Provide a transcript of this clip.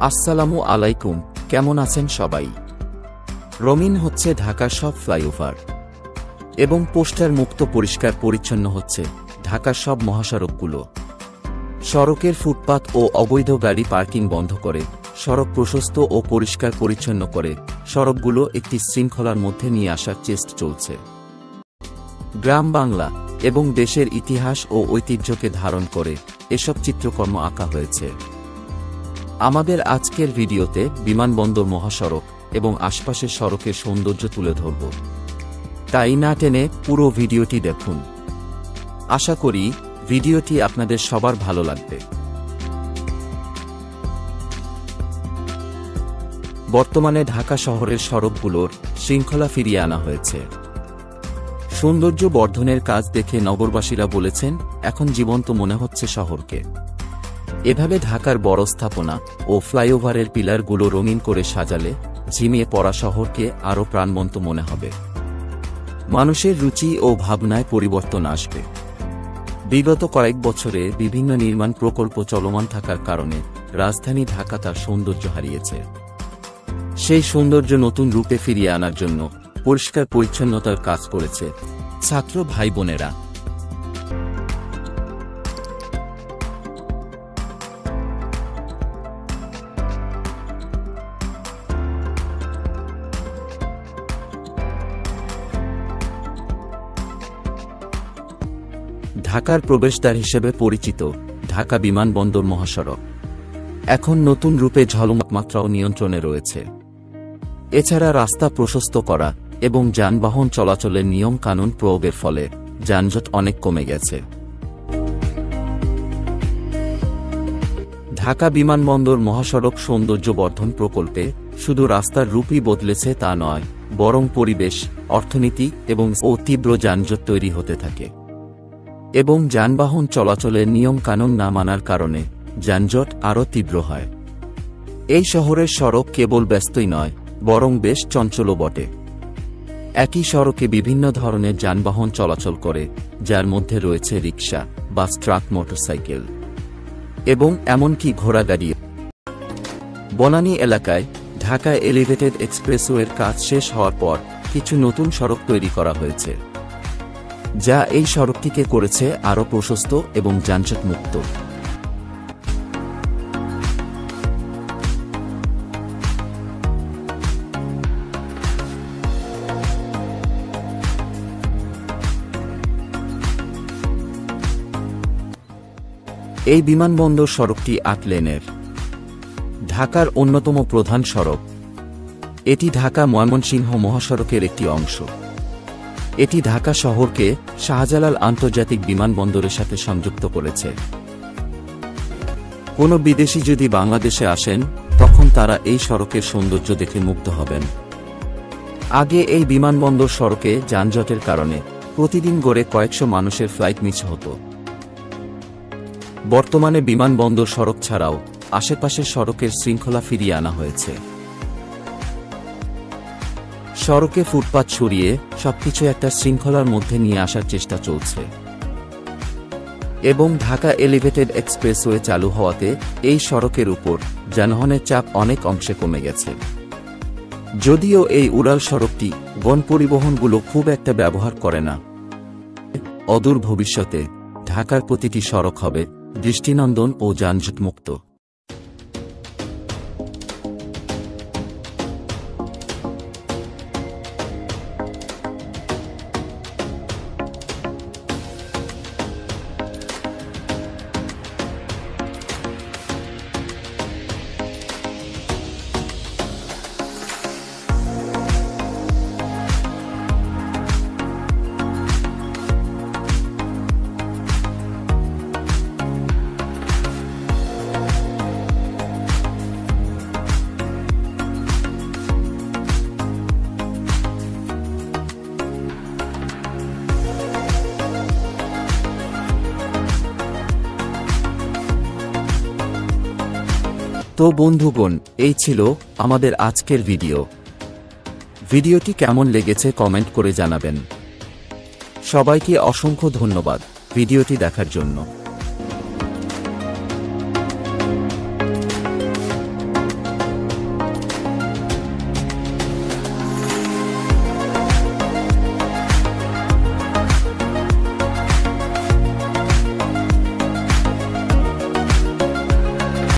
আসসালামু আলাইকুম, কেমন আছেন সবাই? রঙিন হচ্ছে ঢাকার সব ফ্লাইওভার এবং পোস্টার মুক্ত পরিষ্কার পরিচ্ছন্ন হচ্ছে ঢাকার সব মহাসড়কগুলো। সড়কের ফুটপাত ও অবৈধ গাড়ি পার্কিং বন্ধ করে সড়ক প্রশস্ত ও পরিষ্কার পরিচ্ছন্ন করে সড়কগুলো একটি শৃঙ্খলার মধ্যে নিয়ে আসার চেষ্টা চলছে। গ্রাম বাংলা এবং দেশের ইতিহাস ও ঐতিহ্যকে ধারণ করে এসব চিত্রকর্ম আঁকা হয়েছে। আমাদের আজকের ভিডিওতে বিমানবন্দর, মহাসড়ক এবং আশপাশের সড়কের সৌন্দর্য তুলে ধরব, তাই না টেনে পুরো ভিডিওটি দেখুন। আশা করি ভিডিওটি আপনাদের সবার ভালো লাগবে। বর্তমানে ঢাকা শহরের সড়কগুলোর শৃঙ্খলা ফিরিয়ে আনা হয়েছে। সৌন্দর্য বর্ধনের কাজ দেখে নগরবাসীরা বলেছেন, এখন জীবন্ত মনে হচ্ছে শহরকে। এভাবে ঢাকার বড় স্থাপনা ও ফ্লাইওভারের পিলারগুলো রঙিন করে সাজালে ঝিমিয়ে পড়া শহরকে আরও প্রাণবন্ত মনে হবে। মানুষের রুচি ও ভাবনায় পরিবর্তন আসবে। বিগত কয়েক বছরে বিভিন্ন নির্মাণ প্রকল্প চলমান থাকার কারণে রাজধানী ঢাকা তার সৌন্দর্য হারিয়েছে। সেই সৌন্দর্য নতুন রূপে ফিরিয়ে আনার জন্য পরিষ্কার পরিচ্ছন্নতার কাজ করেছে ছাত্র ভাই বোনেরা। ঢাকার প্রবেশদ্বার হিসেবে পরিচিত ঢাকা বিমানবন্দর মহাসড়ক এখন নতুন রূপে ঝলমক মাত্রাও নিয়ন্ত্রণে রয়েছে। এছাড়া রাস্তা প্রশস্ত করা এবং যানবাহন চলাচলের নিয়ম কানুন প্রয়োগের ফলে যানজট অনেক কমে গেছে। ঢাকা বিমানবন্দর মহাসড়ক সৌন্দর্য বর্ধন প্রকল্পে শুধু রাস্তার রূপই বদলেছে তা নয়, বরং পরিবেশ, অর্থনীতি এবং তীব্র যানজট তৈরি হতে থাকে এবং যানবাহন চলাচলের নিয়ম কানুন না মানার কারণে যানজট আরও তীব্র হয়। এই শহরের সড়ক কেবল ব্যস্তই নয়, বরং বেশ চঞ্চলও বটে। একই সড়কে বিভিন্ন ধরনের যানবাহন চলাচল করে, যার মধ্যে রয়েছে রিকশা, বাস, ট্রাক, মোটরসাইকেল এবং এমনকি ঘোড়াগাড়ি। বনানী এলাকায় ঢাকায় এলিভেটেড এক্সপ্রেসওয়ের কাজ শেষ হওয়ার পর কিছু নতুন সড়ক তৈরি করা হয়েছে, যা এই সড়কটিকে করেছে আরও প্রশস্ত এবং যানজট মুক্ত। এই বিমানবন্দর সড়কটি ৮ লেনের ঢাকার অন্যতম প্রধান সড়ক। এটি ঢাকা ময়মনসিংহ মহাসড়কের একটি অংশ। এটি ঢাকা শহরকে শাহজালাল আন্তর্জাতিক বিমানবন্দরের সাথে সংযুক্ত করেছে। কোনো বিদেশি যদি বাংলাদেশে আসেন, তখন তারা এই সড়কের সৌন্দর্য দেখে মুগ্ধ হবেন। আগে এই বিমানবন্দর সড়কে যানজটের কারণে প্রতিদিন গড়ে কয়েকশো মানুষের ফ্লাইট মিস হতো। বর্তমানে বিমানবন্দর সড়ক ছাড়াও আশেপাশের সড়কের শৃঙ্খলা ফিরিয়ে আনা হয়েছে। সড়কে ফুটপাত সরিয়ে সবকিছু একটা শৃঙ্খলার মধ্যে নিয়ে আসার চেষ্টা চলছে এবং ঢাকা এলিভেটেড এক্সপ্রেসওয়ে চালু হওয়াতে এই সড়কের উপর যানবাহনের চাপ অনেক অংশে কমে গেছে। যদিও এই উড়াল সড়কটি গণপরিবহনগুলো খুব একটা ব্যবহার করে না, অদূর ভবিষ্যতে ঢাকার প্রতিটি সড়ক হবে দৃষ্টিনন্দন ও যানজট মুক্ত। তো বন্ধুগণ, এই ছিল আমাদের আজকের ভিডিওটি কেমন লেগেছে কমেন্ট করে জানাবেন। সবাইকে অসংখ্য ধন্যবাদ ভিডিওটি দেখার জন্য।